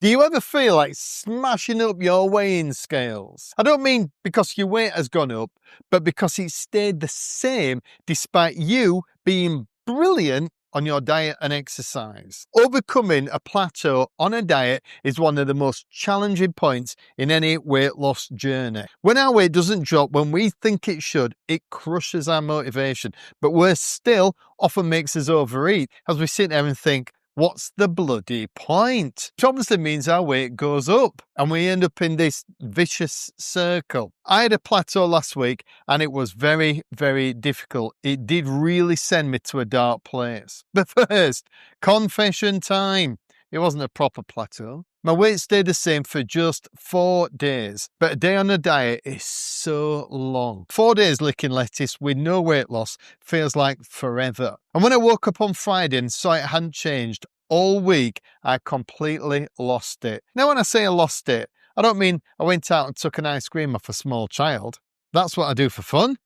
Do you ever feel like smashing up your weighing scales? I don't mean because your weight has gone up, but because it stayed the same despite you being brilliant on your diet and exercise. Overcoming a plateau on a diet is one of the most challenging points in any weight loss journey. When our weight doesn't drop when we think it should, it crushes our motivation, but worse still, often makes us overeat as we sit there and think, what's the bloody point? Which obviously means our weight goes up and we end up in this vicious circle. I had a plateau last week and it was very, very difficult. It did really send me to a dark place. But first, confession time. It wasn't a proper plateau. My weight stayed the same for just 4 days, but a day on a diet is so long. 4 days licking lettuce with no weight loss feels like forever. And when I woke up on Friday and saw it hadn't changed all week, I completely lost it. Now, when I say I lost it, I don't mean I went out and took an ice cream off a small child. That's what I do for fun.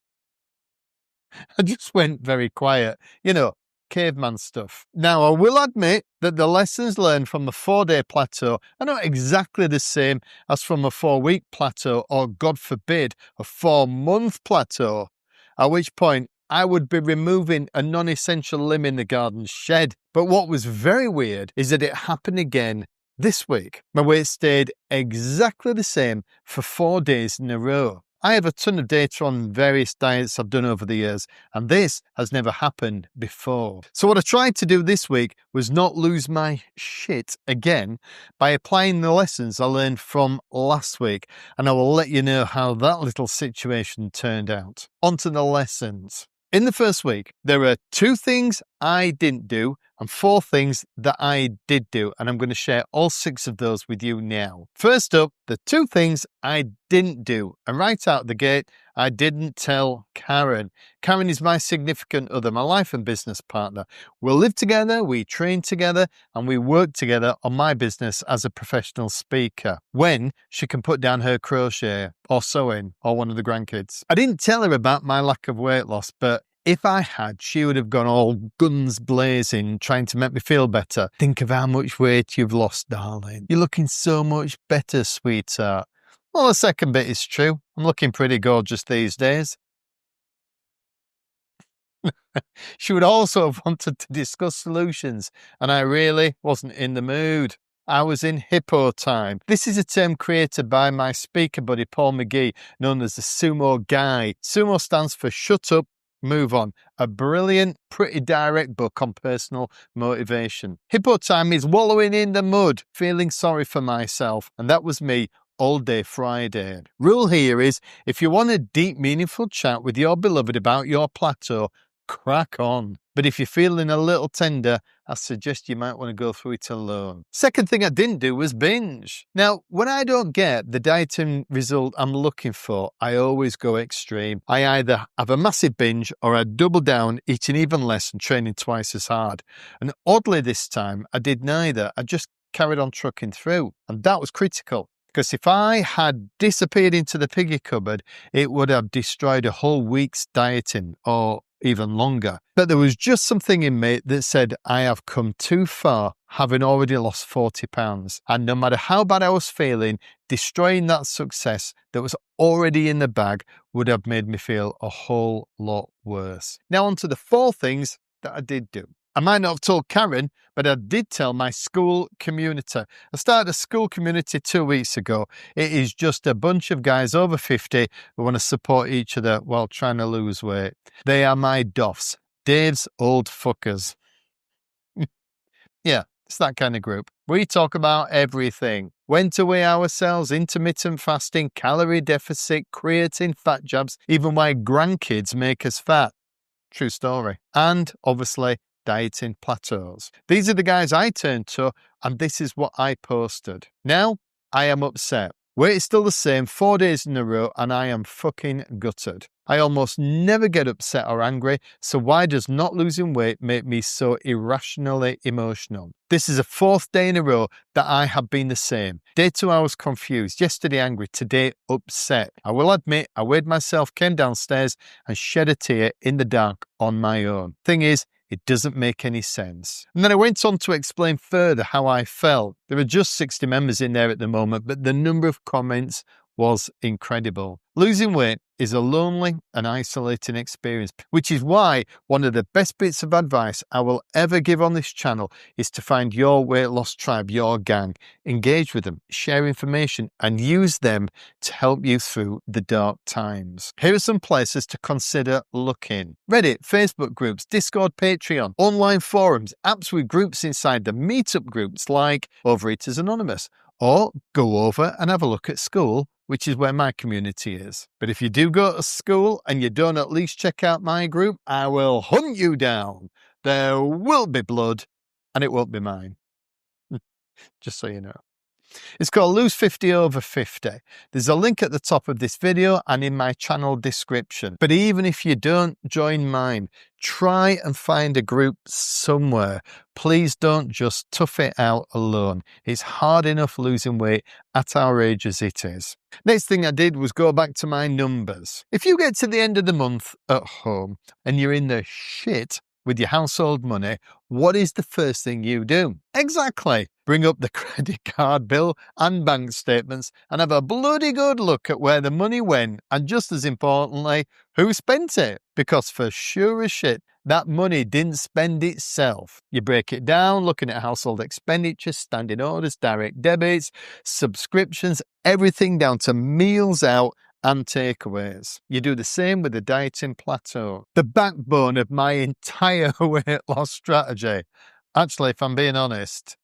I just went very quiet, caveman stuff. Now, I will admit that the lessons learned from the 4-day plateau are not exactly the same as from a 4-week plateau or, God forbid, a 4-month plateau, at which point I would be removing a non-essential limb in the garden shed. But what was very weird is that it happened again this week. My weight stayed exactly the same for 4 days in a row. I have a ton of data on various diets I've done over the years, and this has never happened before. So what I tried to do this week was not lose my shit again by applying the lessons I learned from last week, and I will let you know how that little situation turned out. On to the lessons. In the first week, there are 2 things I didn't do and 4 things that I did do, and I'm going to share all 6 of those with you now. First up, the 2 things I didn't do, and right out the gate, I didn't tell Karen. Karen is my significant other, my life and business partner. We'll live together, we train together, and we work together on my business as a professional speaker when she can put down her crochet or sewing or one of the grandkids. I didn't tell her about my lack of weight loss, but if I had, she would have gone all guns blazing, trying to make me feel better. Think of how much weight you've lost, darling. You're looking so much better, sweetheart. Well, the second bit is true. I'm looking pretty gorgeous these days. She would also have wanted to discuss solutions, and I really wasn't in the mood. I was in hippo time. This is a term created by my speaker buddy Paul McGee, known as the Sumo Guy. Sumo stands for Shut Up, Move On, a brilliant, pretty direct book on personal motivation. Hippo time is wallowing in the mud, feeling sorry for myself, and that was me all day Friday. Rule here is, if you want a deep, meaningful chat with your beloved about your plateau, crack on. But if you're feeling a little tender, I suggest you might want to go through it alone. Second thing I didn't do was binge. Now, when I don't get the dieting result I'm looking for, I always go extreme. I either have a massive binge or I double down, eating even less and training twice as hard. And oddly this time, I did neither. I just carried on trucking through. And that was critical. Because if I had disappeared into the piggy cupboard, it would have destroyed a whole week's dieting or even longer. But there was just something in me that said I have come too far, having already lost 40 pounds. And no matter how bad I was feeling, destroying that success that was already in the bag would have made me feel a whole lot worse. Now on to the 4 things that I did do. I might not have told Karen, but I did tell my school community. I started a school community 2 weeks ago. It is just a bunch of guys over 50 who want to support each other while trying to lose weight. They are my doffs, Dave's old fuckers. Yeah, it's that kind of group. We talk about everything. When to weigh ourselves, intermittent fasting, calorie deficit, creatine, fat jabs, even why grandkids make us fat. True story. And obviously, dieting plateaus. These are the guys I turned to, and this is what I posted. Now, I am upset. Weight is still the same 4 days in a row, and I am fucking gutted. I almost never get upset or angry, so why does not losing weight make me so irrationally emotional? This is a 4th day in a row that I have been the same. Day 2 I was confused, yesterday angry, today upset. I will admit I weighed myself, came downstairs and shed a tear in the dark on my own. Thing is, It doesn't make any sense. And then I went on to explain further how I felt. There are just 60 members in there at the moment, but the number of comments was incredible. Losing weight is a lonely and isolating experience, which is why one of the best bits of advice I will ever give on this channel is to find your weight loss tribe, your gang, engage with them, share information, and use them to help you through the dark times. Here are some places to consider looking: Reddit, Facebook groups, Discord, Patreon, online forums, apps with groups inside, the meetup groups like Overeaters Anonymous, or go over and have a look at school, which is where my community is. But if you do go to school and you don't at least check out my group, I will hunt you down. There will be blood, and it won't be mine. Just so you know. It's called Lose 50 Over 50. There's a link at the top of this video and in my channel description. But even if you don't join mine, try and find a group somewhere. Please don't just tough it out alone. It's hard enough losing weight at our age as it is. Next thing I did was go back to my numbers. If you get to the end of the month at home and you're in the shit with your household money, what is the first thing you do? Exactly. Bring up the credit card bill and bank statements and have a bloody good look at where the money went, and just as importantly, who spent it. Because for sure as shit, that money didn't spend itself. You break it down, looking at household expenditure, standing orders, direct debits, subscriptions, everything down to meals out and takeaways. You do the same with the dieting plateau. The backbone of my entire weight loss strategy. Actually, if I'm being honest,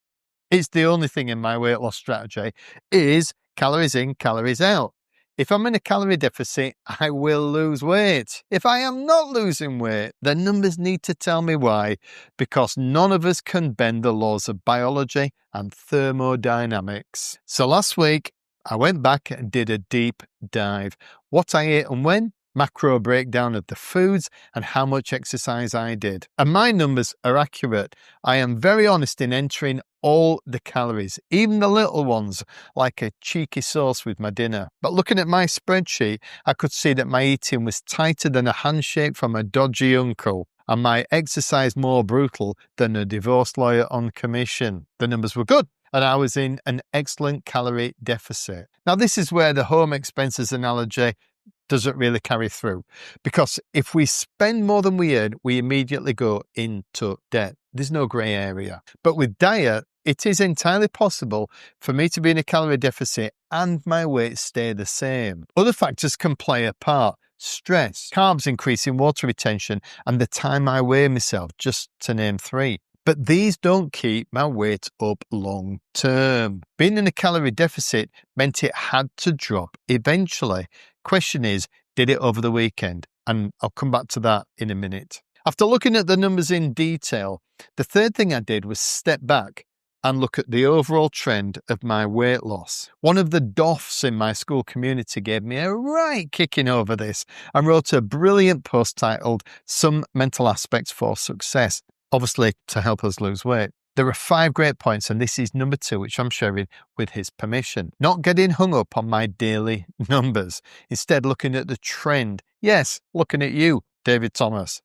it's the only thing in my weight loss strategy is calories in, calories out. If I'm in a calorie deficit, I will lose weight. If I am not losing weight, the numbers need to tell me why, because none of us can bend the laws of biology and thermodynamics. So last week, I went back and did a deep dive. What I ate and when, macro breakdown of the foods, and how much exercise I did. And my numbers are accurate. I am very honest in entering all the calories, even the little ones, like a cheeky sauce with my dinner. But looking at my spreadsheet, I could see that my eating was tighter than a handshake from a dodgy uncle, and my exercise more brutal than a divorce lawyer on commission. The numbers were good, and I was in an excellent calorie deficit. Now, this is where the home expenses analogy doesn't really carry through, because if we spend more than we earn, we immediately go into debt. There's no grey area. But with diet, it is entirely possible for me to be in a calorie deficit and my weight stay the same. Other factors can play a part: stress, carbs increasing water retention, and the time I weigh myself, just to name 3. But these don't keep my weight up long term. Being in a calorie deficit meant it had to drop eventually. Question is, did it over the weekend? And I'll come back to that in a minute. After looking at the numbers in detail, the third thing I did was step back and look at the overall trend of my weight loss. One of the doffs in my school community gave me a right kicking over this and wrote a brilliant post titled "Some Mental Aspects for Success," obviously to help us lose weight. There are 5 great points, and this is number 2, which I'm sharing with his permission. Not getting hung up on my daily numbers. Instead, looking at the trend. Yes, looking at you, David Thomas.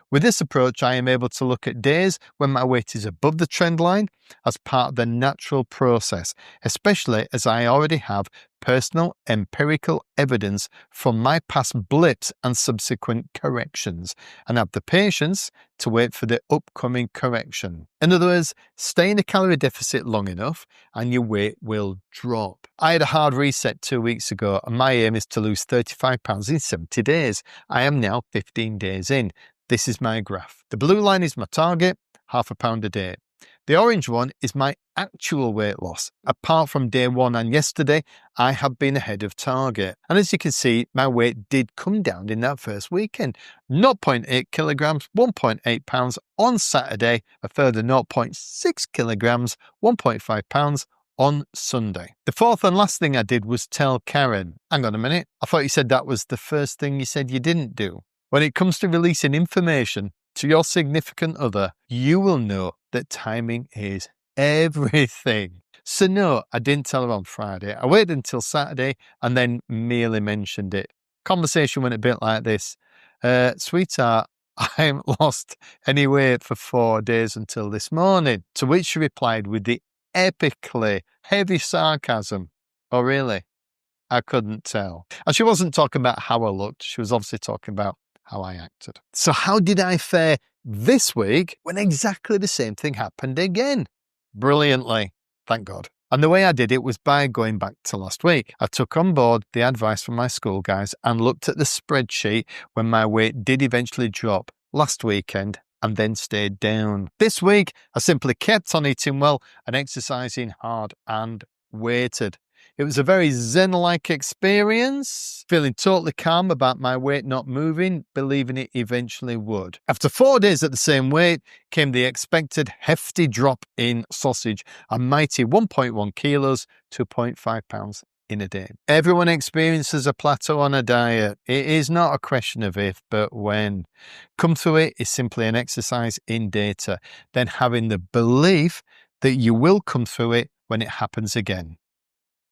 With this approach, I am able to look at days when my weight is above the trend line as part of the natural process, especially as I already have personal empirical evidence from my past blips and subsequent corrections, and have the patience to wait for the upcoming correction. In other words, stay in a calorie deficit long enough and your weight will drop. I had a hard reset 2 weeks ago, and my aim is to lose 35 pounds in 70 days. I am now 15 days in. This is my graph. The blue line is my target, £0.5 pound a day. The orange one is my actual weight loss. Apart from day 1 and yesterday, I have been ahead of target. And as you can see, my weight did come down in that first weekend. 0.8 kilograms, 1.8 pounds on Saturday, a further 0.6 kilograms, 1.5 pounds on Sunday. The fourth and last thing I did was tell Karen, hang on a minute, I thought you said that was the first thing you said you didn't do. When it comes to releasing information to your significant other, you will know that timing is everything. So no, I didn't tell her on Friday. I waited until Saturday and then merely mentioned it. Conversation went a bit like this. Sweetheart, I haven't lost any weight for 4 days until this morning. To which she replied with the epically heavy sarcasm, "Oh, really? I couldn't tell." And she wasn't talking about how I looked. She was obviously talking about how I acted. So how did I fare this week when exactly the same thing happened again? Brilliantly, thank God. And the way I did it was by going back to last week. I took on board the advice from my school guys and looked at the spreadsheet when my weight did eventually drop last weekend and then stayed down. This week, I simply kept on eating well and exercising hard and waited. It was a very zen-like experience, feeling totally calm about my weight not moving, believing it eventually would. After 4 days at the same weight came the expected hefty drop in sausage, a mighty 1.1 kilos, 2.5 pounds in a day. Everyone experiences a plateau on a diet. It is not a question of if, but when. Come through it is simply an exercise in data, then having the belief that you will come through it when it happens again.